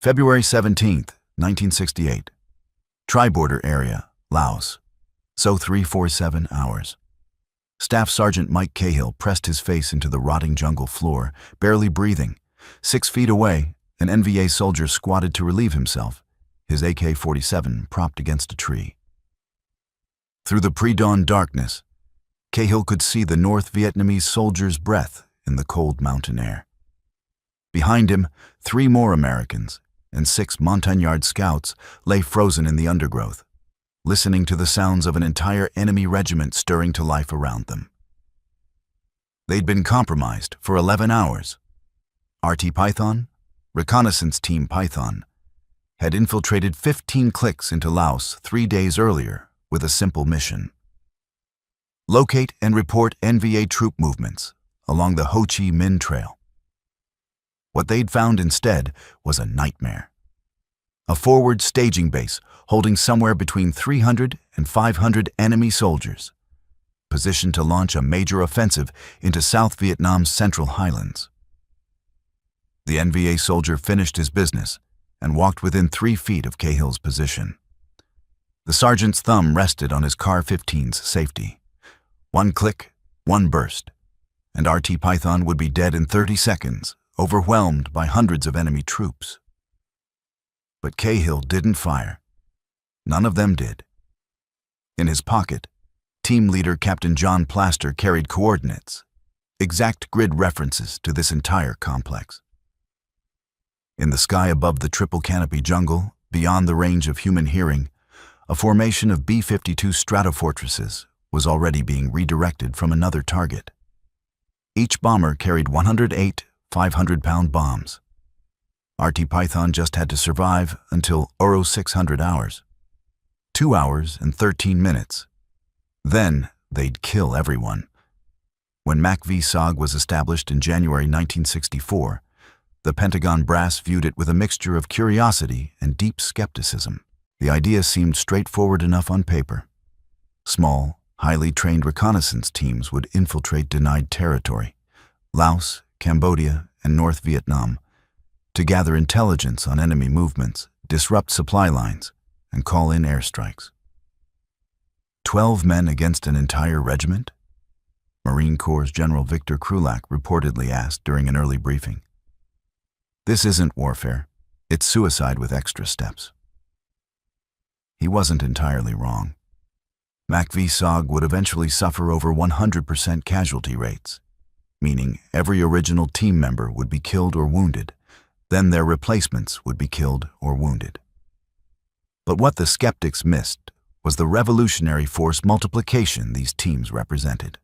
February 17th, 1968. Tri-border area, Laos. So 347 hours. Staff Sergeant Mike Cahill pressed his face into the rotting jungle floor, barely breathing. 6 feet away, an NVA soldier squatted to relieve himself, his AK-47 propped against a tree. Through the pre-dawn darkness, Cahill could see the North Vietnamese soldier's breath in the cold mountain air. Behind him, 3 more Americans and 6 Montagnard scouts lay frozen in the undergrowth, listening to the sounds of an entire enemy regiment stirring to life around them. They'd been compromised for 11 hours. RT Python, Reconnaissance Team Python, had infiltrated 15 cliques into Laos 3 days earlier with a simple mission: locate and report NVA troop movements along the Ho Chi Minh Trail. What they'd found instead was a nightmare. A forward staging base holding somewhere between 300 and 500 enemy soldiers, positioned to launch a major offensive into South Vietnam's Central Highlands. The NVA soldier finished his business and walked within 3 feet of Cahill's position. The sergeant's thumb rested on his Car-15's safety. 1 click, 1 burst, and RT Python would be dead in 30 seconds, overwhelmed by hundreds of enemy troops. But Cahill didn't fire. None of them did. In his pocket, team leader Captain John Plaster carried coordinates, exact grid references to this entire complex. In the sky above the triple canopy jungle, beyond the range of human hearing, a formation of B-52 stratofortresses was already being redirected from another target. Each bomber carried 108 500-pound bombs. RT Python just had to survive until 600 hours. 2 hours and 13 minutes. Then they'd kill everyone. When MACV-SOG was established in January 1964, the Pentagon brass viewed it with a mixture of curiosity and deep skepticism. The idea seemed straightforward enough on paper. Small, highly trained reconnaissance teams would infiltrate denied territory, Laos, Cambodia, and North Vietnam, to gather intelligence on enemy movements, disrupt supply lines, and call in airstrikes. 12 men against an entire regiment? Marine Corps General Victor Krulak reportedly asked during an early briefing. This isn't warfare, it's suicide with extra steps. He wasn't entirely wrong. MACV-SOG would eventually suffer over 100% casualty rates, meaning every original team member would be killed or wounded, then their replacements would be killed or wounded. But what the skeptics missed was the revolutionary force multiplication these teams represented.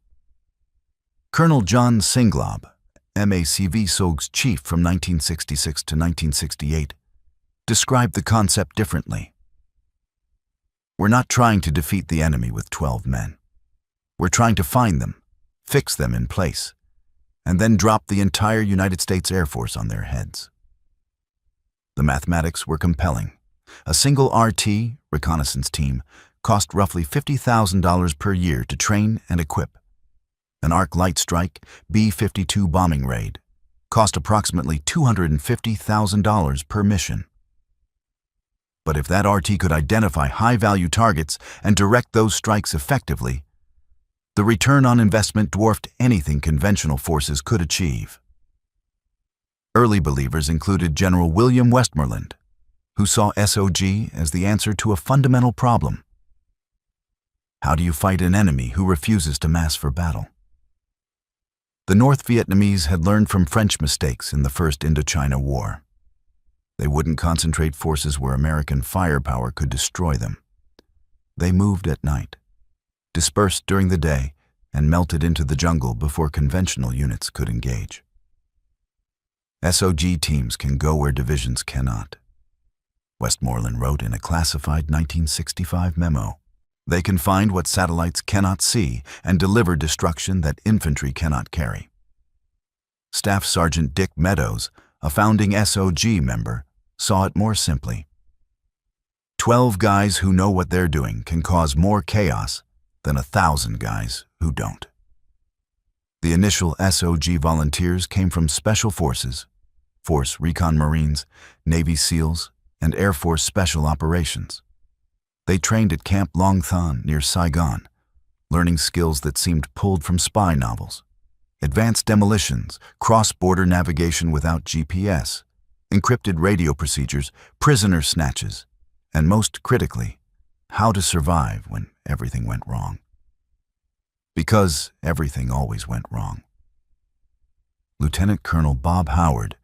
Colonel John Singlob, MACV-SOG's chief from 1966 to 1968, described the concept differently. We're not trying to defeat the enemy with 12 men. We're trying to find them, fix them in place, and then drop the entire United States Air Force on their heads. The mathematics were compelling. A single RT, reconnaissance team, cost roughly $50,000 per year to train and equip. An Arc Light Strike B-52 bombing raid cost approximately $250,000 per mission. But if that RT could identify high-value targets and direct those strikes effectively, the return on investment dwarfed anything conventional forces could achieve. Early believers included General William Westmoreland, who saw SOG as the answer to a fundamental problem. How do you fight an enemy who refuses to mass for battle? The North Vietnamese had learned from French mistakes in the First Indochina War. They wouldn't concentrate forces where American firepower could destroy them. They moved at night, dispersed during the day, and melted into the jungle before conventional units could engage. SOG teams can go where divisions cannot. Westmoreland wrote in a classified 1965 memo. They can find what satellites cannot see and deliver destruction that infantry cannot carry. Staff Sergeant Dick Meadows, a founding SOG member, saw it more simply. 12 guys who know what they're doing can cause more chaos than 1,000 guys who don't. The initial SOG volunteers came from special forces, Force Recon Marines, Navy SEALs, and Air Force Special Operations. They trained at Camp Long Thon near Saigon, learning skills that seemed pulled from spy novels. Advanced demolitions, cross-border navigation without GPS, encrypted radio procedures, prisoner snatches, and most critically, how to survive when everything went wrong. Because everything always went wrong. Lieutenant Colonel Bob Howard,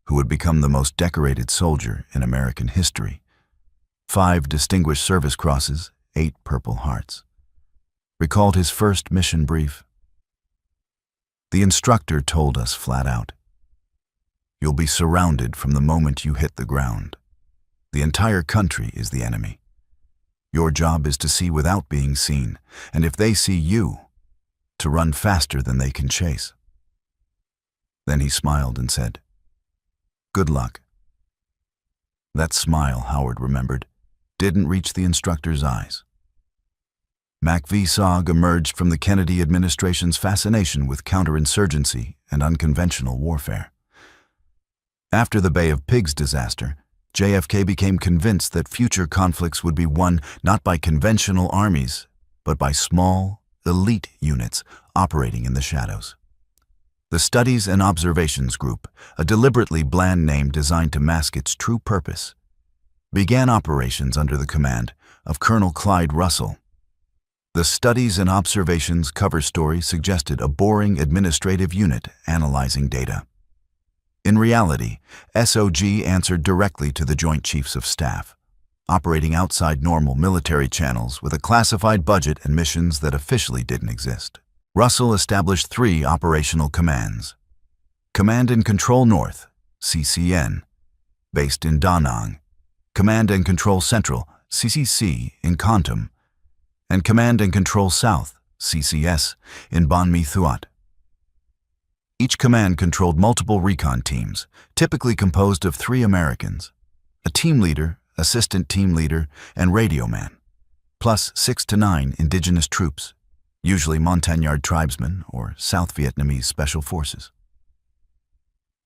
who would become the most decorated soldier in American history, 5 Distinguished Service Crosses, 8 Purple Hearts, recalled his first mission brief. The instructor told us flat out, "You'll be surrounded from the moment you hit the ground. The entire country is the enemy. Your job is to see without being seen, and if they see you, to run faster than they can chase." Then he smiled and said, "Good luck." That smile, Howard remembered, didn't reach the instructor's eyes. MACV-SOG emerged from the Kennedy administration's fascination with counterinsurgency and unconventional warfare. After the Bay of Pigs disaster, JFK became convinced that future conflicts would be won not by conventional armies, but by small, elite units operating in the shadows. The Studies and Observations Group, a deliberately bland name designed to mask its true purpose, began operations under the command of Colonel Clyde Russell. The Studies and Observations cover story suggested a boring administrative unit analyzing data. In reality, SOG answered directly to the Joint Chiefs of Staff, operating outside normal military channels with a classified budget and missions that officially didn't exist. Russell established 3 operational commands. Command and Control North, CCN, based in Da Nang, Command and Control Central, CCC, in Kontum, and Command and Control South, CCS, in Ban Mi Thuat. Each command controlled multiple recon teams, typically composed of 3 Americans, a team leader, assistant team leader, and radio man, plus 6 to 9 indigenous troops, usually Montagnard tribesmen or South Vietnamese special forces.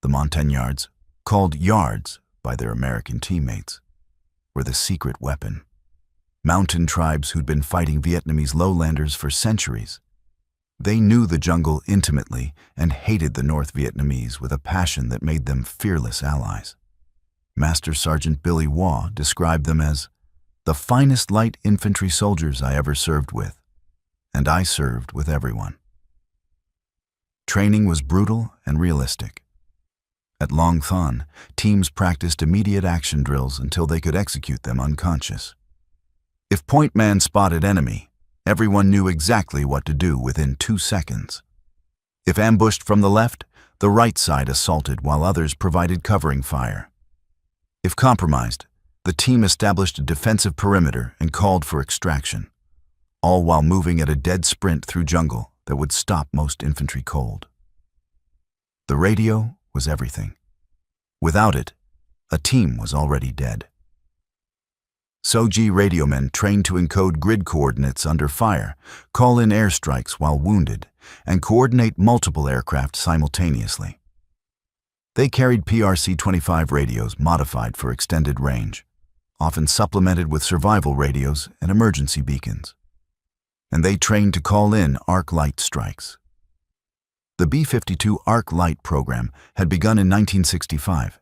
The Montagnards, called Yards by their American teammates, were the secret weapon. Mountain tribes who'd been fighting Vietnamese lowlanders for centuries. They knew the jungle intimately and hated the North Vietnamese with a passion that made them fearless allies. Master Sergeant Billy Waugh described them as the finest light infantry soldiers I ever served with, and I served with everyone. Training was brutal and realistic. At Long Thon, teams practiced immediate action drills until they could execute them unconscious. If point man spotted enemy, everyone knew exactly what to do within 2 seconds. If ambushed from the left, the right side assaulted while others provided covering fire. If compromised, the team established a defensive perimeter and called for extraction, all while moving at a dead sprint through jungle that would stop most infantry cold. The radio was everything. Without it, a team was already dead. SOG radiomen trained to encode grid coordinates under fire, call in airstrikes while wounded, and coordinate multiple aircraft simultaneously. They carried PRC-25 radios modified for extended range, often supplemented with survival radios and emergency beacons. And they trained to call in arc light strikes. The B-52 Arc Light program had begun in 1965,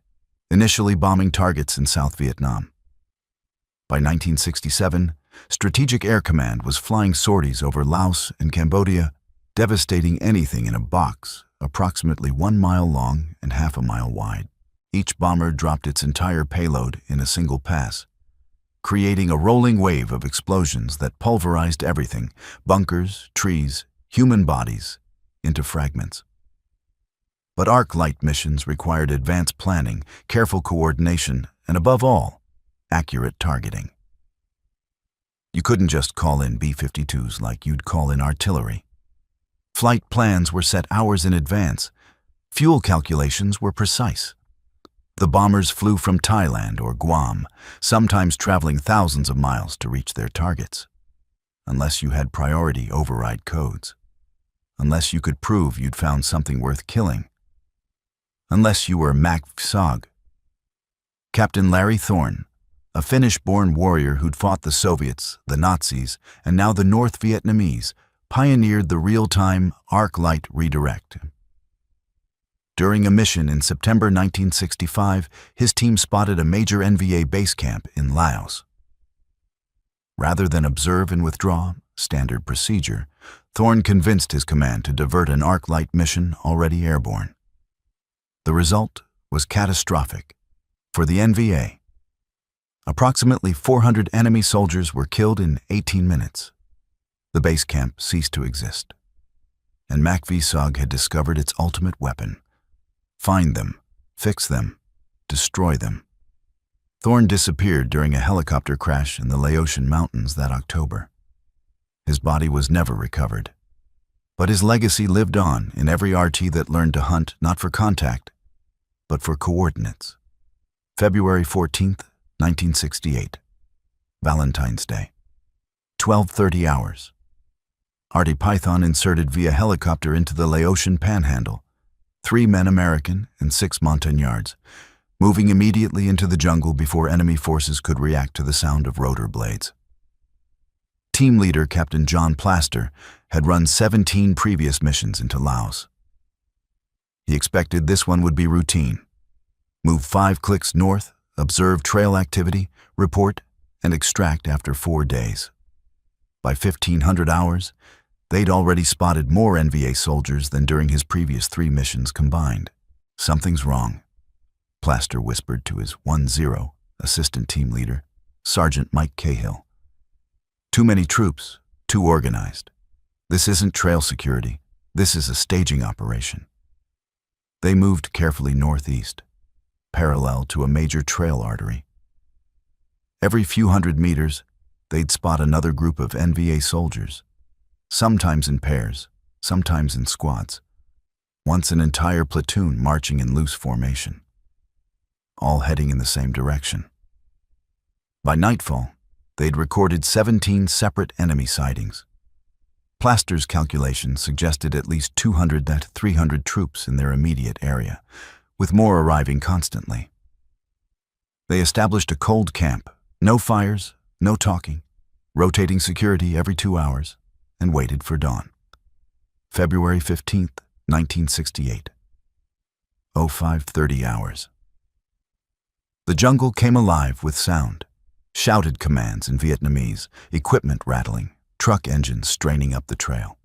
initially bombing targets in South Vietnam. By 1967, Strategic Air Command was flying sorties over Laos and Cambodia, devastating anything in a box approximately 1 mile long and half a mile wide. Each bomber dropped its entire payload in a single pass, creating a rolling wave of explosions that pulverized everything, bunkers, trees, human bodies, into fragments. But arc light missions required advanced planning, careful coordination, and above all, accurate targeting. You couldn't just call in B-52s like you'd call in artillery. Flight plans were set hours in advance. Fuel calculations were precise. The bombers flew from Thailand or Guam, sometimes traveling thousands of miles to reach their targets. Unless you had priority override codes. Unless you could prove you'd found something worth killing. unless you were MACV-SOG. Captain Larry Thorne, a Finnish-born warrior who'd fought the Soviets, the Nazis, and now the North Vietnamese, pioneered the real-time arc light redirect. During a mission in September 1965, his team spotted a major NVA base camp in Laos. Rather than observe and withdraw, standard procedure, Thorne convinced his command to divert an arc light mission already airborne. The result was catastrophic. For the NVA, approximately 400 enemy soldiers were killed in 18 minutes. The base camp ceased to exist, and MACV-SOG had discovered its ultimate weapon. Find them, fix them, destroy them. Thorne disappeared during a helicopter crash in the Laotian mountains that October. His body was never recovered, but his legacy lived on in every RT that learned to hunt not for contact, but for coordinates. February 14th, 1968, Valentine's Day, 12:30 hours. RT Python inserted via helicopter into the Laotian panhandle, 3 men American and 6 Montagnards, moving immediately into the jungle before enemy forces could react to the sound of rotor blades. Team leader Captain John Plaster had run 17 previous missions into Laos. He expected this one would be routine. Move 5 clicks north, observe trail activity, report, and extract after 4 days. By 1500 hours, they'd already spotted more NVA soldiers than during his previous 3 missions combined. Something's wrong, Plaster whispered to his 1-0 assistant team leader, Sergeant Mike Cahill. Too many troops, too organized. This isn't trail security, this is a staging operation. They moved carefully northeast, parallel to a major trail artery. Every few hundred meters, they'd spot another group of NVA soldiers, sometimes in pairs, sometimes in squads, once an entire platoon marching in loose formation, all heading in the same direction. By nightfall, they'd recorded 17 separate enemy sightings. Plaster's calculations suggested at least 200 to 300 troops in their immediate area, with more arriving constantly. They established a cold camp, no fires, no talking, rotating security every 2 hours, and waited for dawn. February 15th, 1968. 05:30 hours. The jungle came alive with sound, shouted commands in Vietnamese, equipment rattling, truck engines straining up the trail.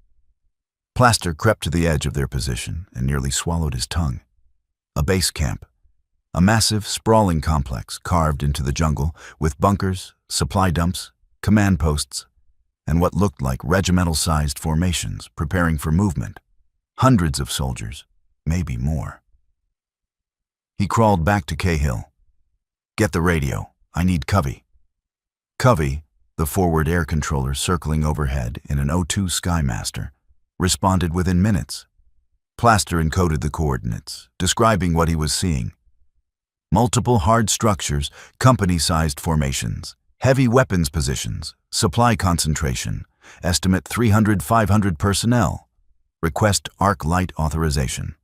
Plaster crept to the edge of their position and nearly swallowed his tongue. A base camp, a massive, sprawling complex carved into the jungle with bunkers, supply dumps, command posts, and what looked like regimental-sized formations preparing for movement. Hundreds of soldiers, maybe more. He crawled back to Cahill. "Get the radio. I need Covey." Covey, the forward air controller circling overhead in an O2 Skymaster, responded within minutes. Plaster encoded the coordinates, describing what he was seeing. Multiple hard structures, company-sized formations, heavy weapons positions, supply concentration, estimate 300-500 personnel, request arc light authorization.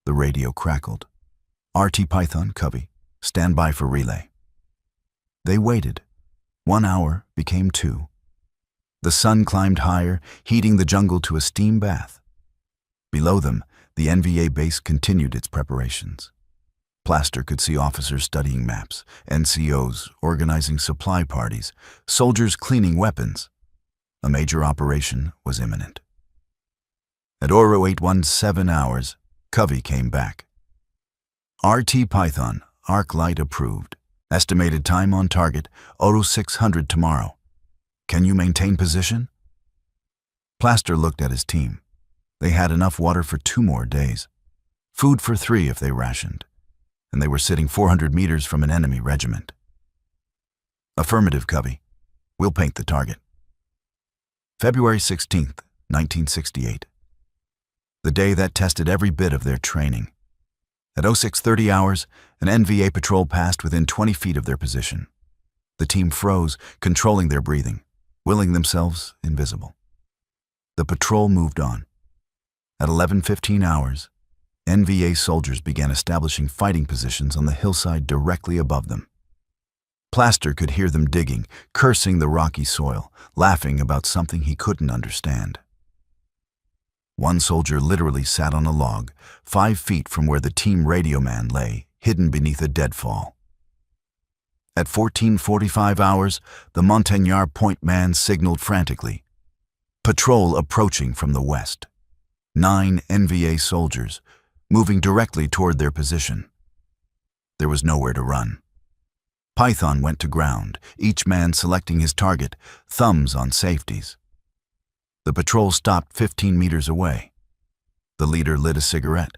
The radio crackled. RT Python, Covey, stand by for relay. They waited. 1 hour became 2. The sun climbed higher, heating the jungle to a steam bath. Below them, the NVA base continued its preparations. Plaster could see officers studying maps, NCOs organizing supply parties, soldiers cleaning weapons. A major operation was imminent. At 0817 hours, Covey came back. RT Python, arc light approved. Estimated time on target, 0600 tomorrow. Can you maintain position? Plaster looked at his team. They had enough water for 2 more days. Food for 3 if they rationed. And they were sitting 400 meters from an enemy regiment. Affirmative, Covey. We'll paint the target. February 16th, 1968. The day that tested every bit of their training. At 0630 hours, an NVA patrol passed within 20 feet of their position. The team froze, controlling their breathing, willing themselves invisible. The patrol moved on. At 11:15 hours, NVA soldiers began establishing fighting positions on the hillside directly above them. Plaster could hear them digging, cursing the rocky soil, laughing about something he couldn't understand. One soldier literally sat on a log, 5 feet from where the team radio man lay, hidden beneath a deadfall. At 14:45 hours, the Montagnard point man signaled frantically. Patrol approaching from the west. 9 NVA soldiers, moving directly toward their position. There was nowhere to run. Python went to ground, each man selecting his target, thumbs on safeties. The patrol stopped 15 meters away. The leader lit a cigarette.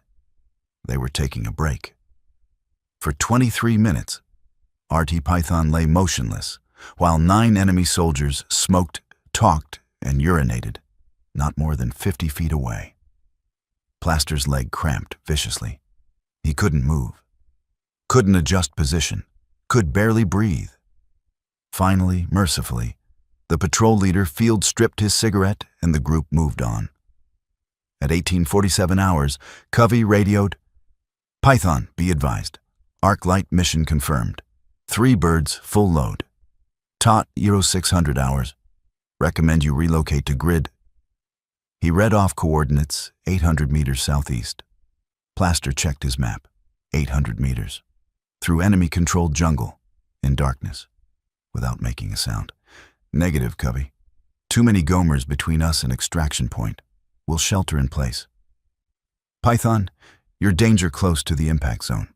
They were taking a break. For 23 minutes, RT Python lay motionless, while 9 enemy soldiers smoked, talked, and urinated, not more than 50 feet away. Plaster's leg cramped viciously. He couldn't move, couldn't adjust position, could barely breathe. Finally, mercifully, the patrol leader field-stripped his cigarette and the group moved on. At 18:47 hours, Covey radioed, "Python, be advised. Arc light mission confirmed. 3 birds, full load. TOT 0600 hours. Recommend you relocate to grid." He read off coordinates 800 meters southeast. Plaster checked his map. 800 meters. Through enemy-controlled jungle, in darkness, without making a sound. "Negative, Covey. Too many Gomers between us and extraction point. We'll shelter in place." "Python, you're danger close to the impact zone."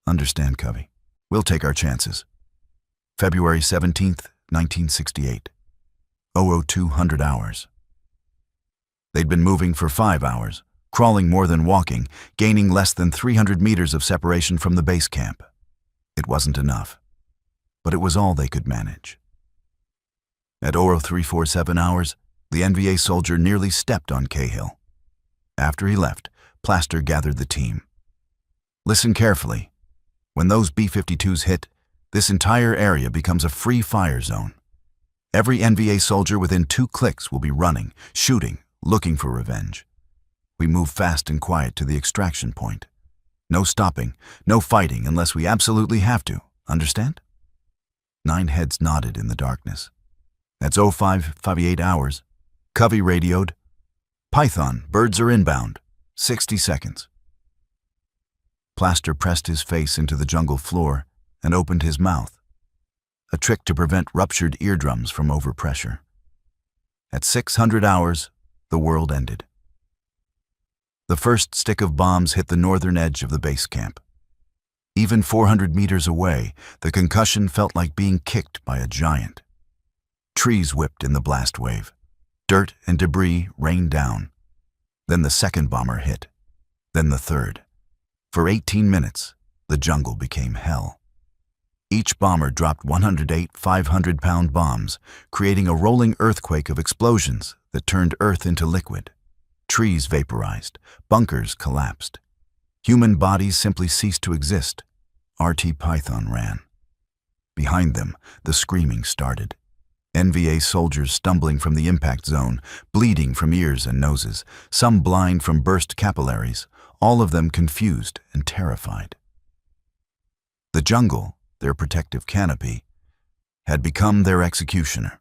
"Understand, Covey. We'll take our chances." February 17th, 1968. 0200 hours. They'd been moving for 5 hours, crawling more than walking, gaining less than 300 meters of separation from the base camp. It wasn't enough, but it was all they could manage. At 0347 hours, the NVA soldier nearly stepped on Cahill. After he left, Plaster gathered the team. "Listen carefully. When those B-52s hit, this entire area becomes a free fire zone. Every NVA soldier within 2 clicks will be running, shooting, looking for revenge. We move fast and quiet to the extraction point. No stopping, no fighting unless we absolutely have to. Understand?" 9 heads nodded in the darkness. At 0558 hours, Covey radioed, "Python, birds are inbound. 60 seconds. Plaster pressed his face into the jungle floor and opened his mouth, a trick to prevent ruptured eardrums from overpressure. At 600 hours, the world ended. The first stick of bombs hit the northern edge of the base camp. Even 400 meters away, the concussion felt like being kicked by a giant. Trees whipped in the blast wave. Dirt and debris rained down. Then the second bomber hit. Then the third. For 18 minutes, the jungle became hell. Each bomber dropped 108 500-pound bombs, creating a rolling earthquake of explosions that turned earth into liquid. Trees vaporized, bunkers collapsed. Human bodies simply ceased to exist. RT Python ran. Behind them, the screaming started. NVA soldiers stumbling from the impact zone, bleeding from ears and noses, some blind from burst capillaries, all of them confused and terrified. The jungle, their protective canopy, had become their executioner.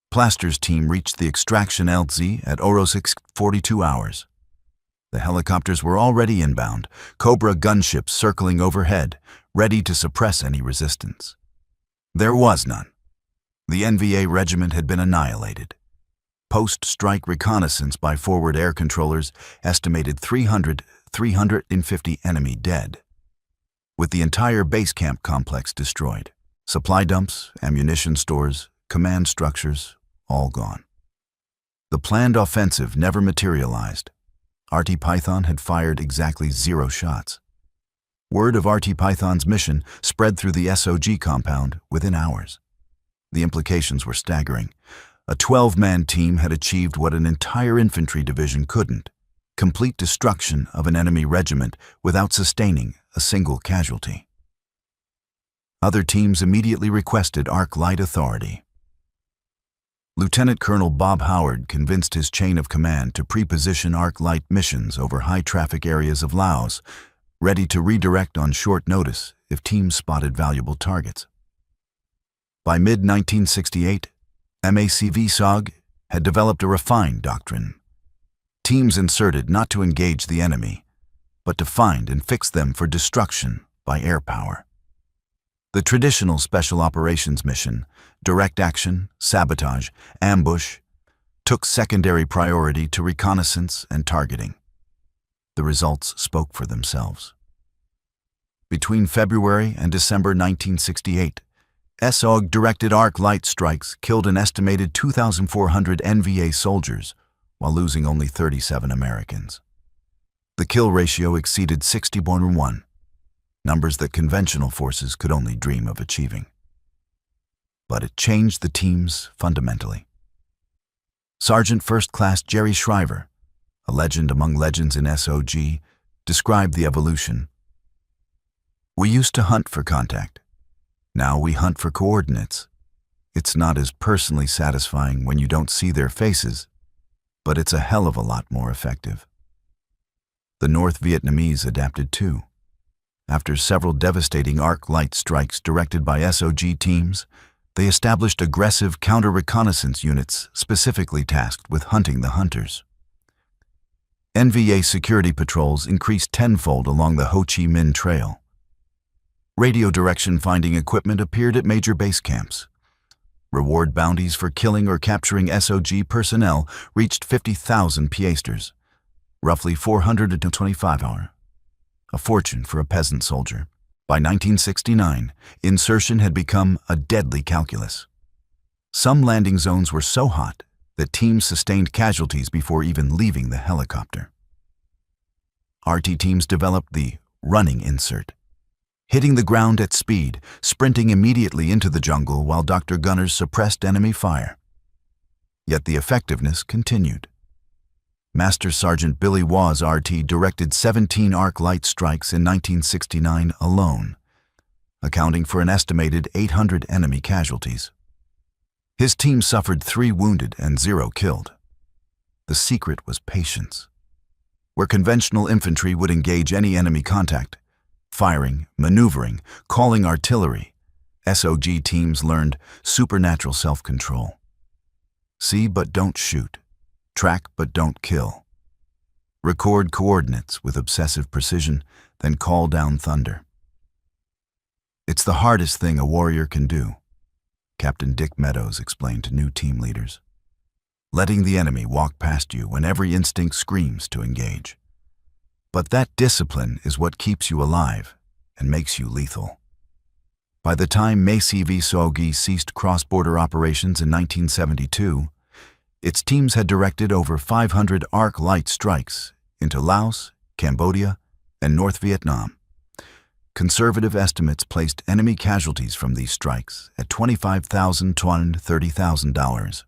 Plaster's team reached the extraction LZ at 0642 hours. The helicopters were already inbound, Cobra gunships circling overhead, ready to suppress any resistance. There was none. The NVA regiment had been annihilated. Post-strike reconnaissance by forward air controllers estimated 350 enemy dead, with the entire base camp complex destroyed. Supply dumps, ammunition stores, command structures, all gone. The planned offensive never materialized. RT Python had fired exactly 0 shots. Word of RT Python's mission spread through the SOG compound within hours. The implications were staggering. A 12-man team had achieved what an entire infantry division couldn't: complete destruction of an enemy regiment without sustaining a single casualty. Other teams immediately requested Arc Light authority. Lieutenant Colonel Bob Howard convinced his chain of command to pre-position arc light missions over high-traffic areas of Laos, ready to redirect on short notice if teams spotted valuable targets. By mid-1968, MACV-SOG had developed a refined doctrine. Teams inserted not to engage the enemy, but to find and fix them for destruction by air power. The traditional special operations mission, direct action, sabotage, ambush, took secondary priority to reconnaissance and targeting. The results spoke for themselves. Between February and December 1968, SOG directed arc light strikes killed an estimated 2,400 NVA soldiers while losing only 37 Americans. The kill ratio exceeded 60-1, numbers that conventional forces could only dream of achieving. But it changed the teams fundamentally. Sergeant First Class Jerry Shriver, a legend among legends in SOG, described the evolution. "We used to hunt for contact. Now we hunt for coordinates. It's not as personally satisfying when you don't see their faces, but it's a hell of a lot more effective." The North Vietnamese adapted too. After several devastating arc light strikes directed by SOG teams, they established aggressive counter-reconnaissance units specifically tasked with hunting the hunters. NVA security patrols increased tenfold along the Ho Chi Minh Trail. Radio direction finding equipment appeared at major base camps. Reward bounties for killing or capturing SOG personnel reached 50,000 piastres, roughly $425, a fortune for a peasant soldier. By 1969, insertion had become a deadly calculus. Some landing zones were so hot that teams sustained casualties before even leaving the helicopter. RT teams developed the running insert, hitting the ground at speed, sprinting immediately into the jungle while Dr. Gunners suppressed enemy fire. Yet the effectiveness continued. Master Sergeant Billy Waugh's RT directed 17 arc light strikes in 1969 alone, accounting for an estimated 800 enemy casualties. His team suffered 3 wounded and 0 killed. The secret was patience. Where conventional infantry would engage any enemy contact, firing, maneuvering, calling artillery, SOG teams learned supernatural self-control. See but don't shoot. Track but don't kill. Record coordinates with obsessive precision, then call down thunder. It's the hardest thing a warrior can do, Captain Dick Meadows explained to new team leaders. Letting the enemy walk past you when every instinct screams to engage. But that discipline is what keeps you alive and makes you lethal. By the time MACV-SOG ceased cross-border operations in 1972, its teams had directed over 500 arc light strikes into Laos, Cambodia, and North Vietnam. Conservative estimates placed enemy casualties from these strikes at $25,000 to $30,000,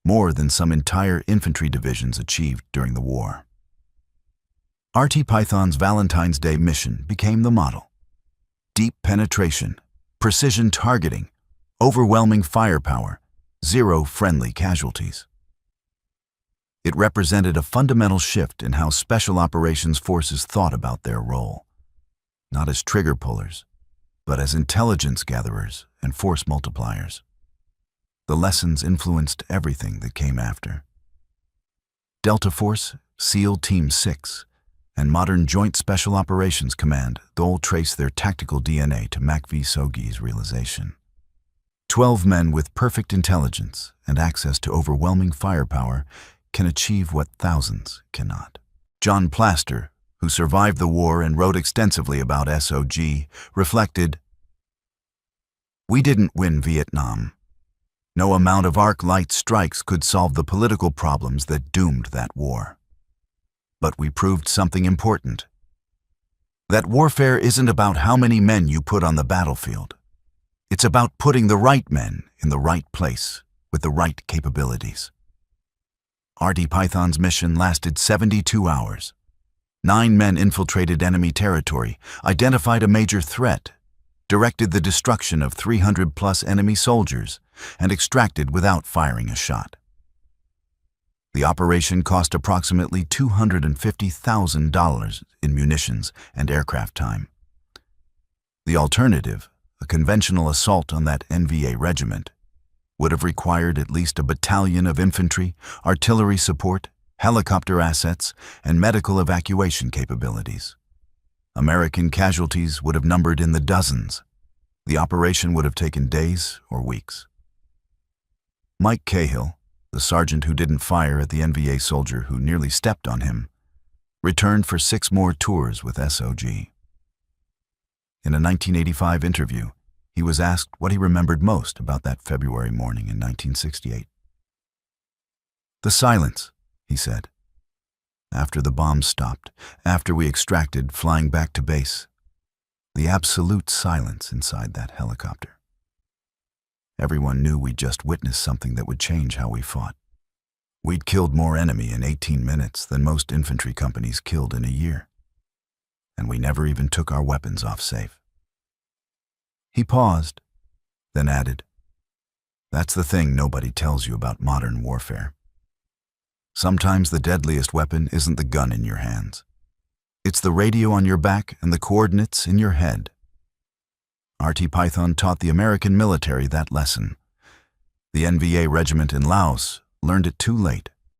more than some entire infantry divisions achieved during the war. RT Python's Valentine's Day mission became the model. Deep penetration, precision targeting, overwhelming firepower, 0 friendly casualties. It represented a fundamental shift in how special operations forces thought about their role, not as trigger pullers, but as intelligence gatherers and force multipliers. The lessons influenced everything that came after. Delta Force, SEAL Team 6, and modern Joint Special Operations Command all trace their tactical DNA to MACV-SOG's realization. 12 men with perfect intelligence and access to overwhelming firepower can achieve what thousands cannot. John Plaster, who survived the war and wrote extensively about SOG, reflected, "We didn't win Vietnam. No amount of arc light strikes could solve the political problems that doomed that war. But we proved something important. That warfare isn't about how many men you put on the battlefield. It's about putting the right men in the right place with the right capabilities." RT Python's mission lasted 72 hours. 9 men infiltrated enemy territory, identified a major threat, directed the destruction of 300+ enemy soldiers, and extracted without firing a shot. The operation cost approximately $250,000 in munitions and aircraft time. The alternative, a conventional assault on that NVA regiment, would have required at least a battalion of infantry, artillery support, helicopter assets, and medical evacuation capabilities. American casualties would have numbered in the dozens. The operation would have taken days or weeks. Mike Cahill, the sergeant who didn't fire at the NVA soldier who nearly stepped on him, returned for 6 more tours with SOG. In a 1985 interview, he was asked what he remembered most about that February morning in 1968. "The silence," he said. "After the bombs stopped, after we extracted, flying back to base, the absolute silence inside that helicopter. Everyone knew we'd just witnessed something that would change how we fought. We'd killed more enemy in 18 minutes than most infantry companies killed in a year. And we never even took our weapons off safe." He paused, then added, "That's the thing nobody tells you about modern warfare. Sometimes the deadliest weapon isn't the gun in your hands. It's the radio on your back and the coordinates in your head." RT Python taught the American military that lesson. The NVA regiment in Laos learned it too late.